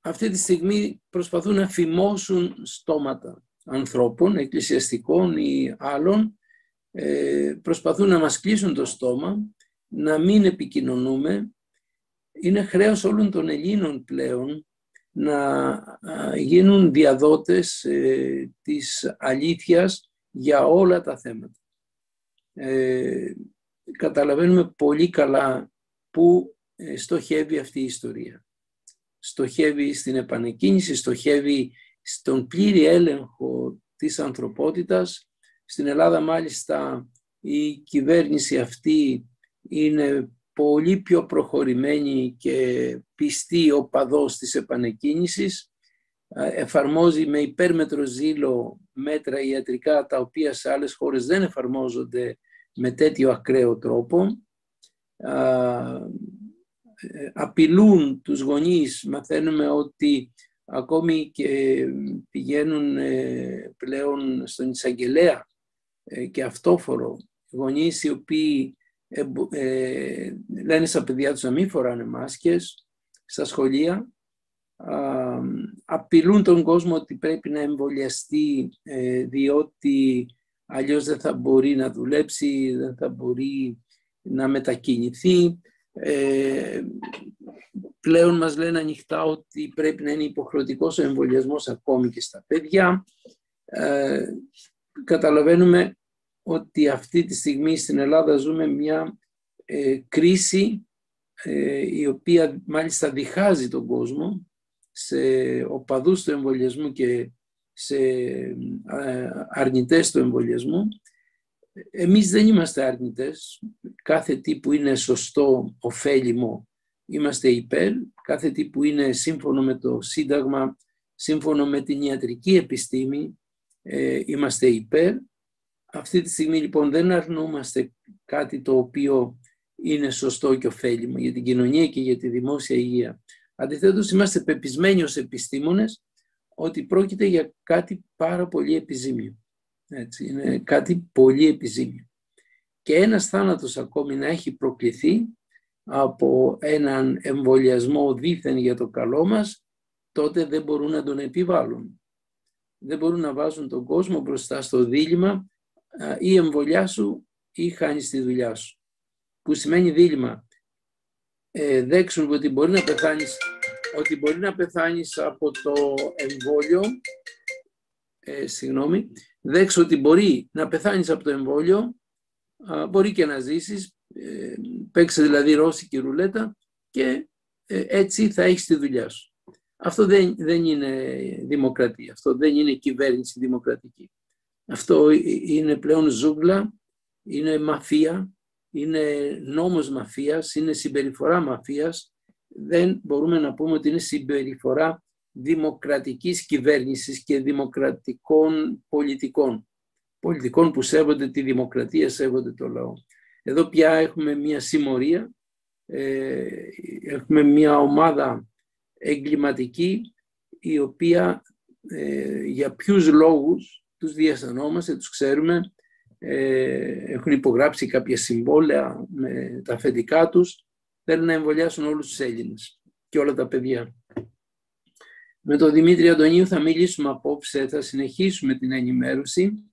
αυτή τη στιγμή προσπαθούν να φημώσουν στόματα ανθρώπων, εκκλησιαστικών ή άλλων, προσπαθούν να μας κλείσουν το στόμα, να μην επικοινωνούμε. Είναι χρέος όλων των Ελλήνων πλέον να γίνουν διαδότες της αλήθειας για όλα τα θέματα. Καταλαβαίνουμε πολύ καλά πού στοχεύει αυτή η ιστορία. Στοχεύει στην επανεκκίνηση, στοχεύει στον πλήρη έλεγχο της ανθρωπότητας. Στην Ελλάδα μάλιστα η κυβέρνηση αυτή είναι πολύ πιο προχωρημένη και πιστή οπαδός της επανεκκίνησης. Εφαρμόζει με υπέρμετρο ζήλο μέτρα ιατρικά τα οποία σε άλλες χώρες δεν εφαρμόζονται με τέτοιο ακραίο τρόπο. Απειλούν τους γονείς. Μαθαίνουμε ότι ακόμη και πηγαίνουν πλέον στον εισαγγελέα και αυτόφορο γονείς οι οποίοι λένε στα παιδιά τους να μην φοράνε μάσκες στα σχολεία. Απειλούν τον κόσμο ότι πρέπει να εμβολιαστεί διότι αλλιώς δεν θα μπορεί να δουλέψει, δεν θα μπορεί να μετακινηθεί. Πλέον μας λένε ανοιχτά ότι πρέπει να είναι υποχρεωτικός ο εμβολιασμός ακόμη και στα παιδιά. Καταλαβαίνουμε ότι αυτή τη στιγμή στην Ελλάδα ζούμε μια κρίση η οποία μάλιστα διχάζει τον κόσμο σε οπαδούς του εμβολιασμού και σε αρνητές του εμβολιασμού. Εμείς δεν είμαστε αρνητές. Κάθε τι που είναι σωστό, ωφέλιμο, είμαστε υπέρ. Κάθε τι που είναι σύμφωνο με το Σύνταγμα, σύμφωνο με την ιατρική επιστήμη, είμαστε υπέρ. Αυτή τη στιγμή λοιπόν δεν αρνούμαστε κάτι το οποίο είναι σωστό και ωφέλιμο για την κοινωνία και για τη δημόσια υγεία. Αντιθέτως, είμαστε πεπισμένοι ως επιστήμονες ότι πρόκειται για κάτι πάρα πολύ επιζήμιο. Έτσι, είναι κάτι πολύ επιζήμιο. Και ένας θάνατος ακόμη να έχει προκληθεί από έναν εμβολιασμό δήθεν για το καλό μας, τότε δεν μπορούν να τον επιβάλλουν. Δεν μπορούν να βάζουν τον κόσμο μπροστά στο δίλημμα ή εμβολιάσου ή χάνεις τη δουλειά σου. Που σημαίνει δίλημμα. Δέξουν ότι μπορεί να πεθάνεις από το εμβόλιο. Δέξου ότι μπορεί να πεθάνεις από το εμβόλιο, μπορεί και να ζήσεις, παίξε δηλαδή ρώσικη ρουλέτα και έτσι θα έχεις τη δουλειά σου. Αυτό δεν είναι δημοκρατία, αυτό δεν είναι κυβέρνηση δημοκρατική. Αυτό είναι πλέον ζούγκλα, είναι μαφία, είναι νόμος μαφίας, είναι συμπεριφορά μαφίας. Δεν μπορούμε να πούμε ότι είναι συμπεριφορά δημοκρατικής κυβέρνησης και δημοκρατικών πολιτικών. Πολιτικών που σέβονται τη δημοκρατία, σέβονται το λαό. Εδώ πια έχουμε μια συμμορία, έχουμε μια ομάδα εγκληματική η οποία για ποιους λόγους τους διαισθανόμαστε, τους ξέρουμε, έχουν υπογράψει κάποια συμβόλαια με τα αφεντικά τους, θέλουν να εμβολιάσουν όλους τους Έλληνες και όλα τα παιδιά. Με τον Δημήτρη Αντωνίου θα μιλήσουμε απόψε, θα συνεχίσουμε την ενημέρωση.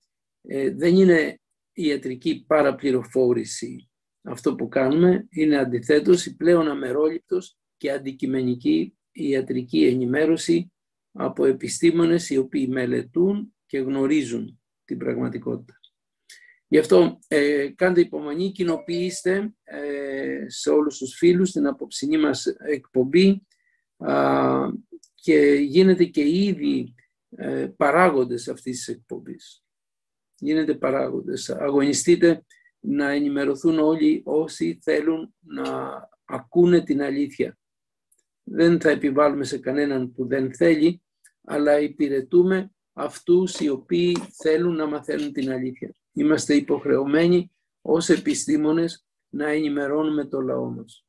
Δεν είναι ιατρική παραπληροφόρηση αυτό που κάνουμε, είναι αντιθέτως η πλέον αμερόληπτος και αντικειμενική ιατρική ενημέρωση από επιστήμονες οι οποίοι μελετούν και γνωρίζουν την πραγματικότητα. Γι' αυτό κάντε υπομονή, κοινοποιήστε σε όλους τους φίλους την απόψινή μας εκπομπή και γίνετε και ήδη παράγοντες αυτής της εκπομπής. Γίνετε παράγοντες. Αγωνιστείτε να ενημερωθούν όλοι όσοι θέλουν να ακούνε την αλήθεια. Δεν θα επιβάλλουμε σε κανέναν που δεν θέλει, αλλά υπηρετούμε αυτούς οι οποίοι θέλουν να μαθαίνουν την αλήθεια. Είμαστε υποχρεωμένοι ως επιστήμονες να ενημερώνουμε το λαό μας.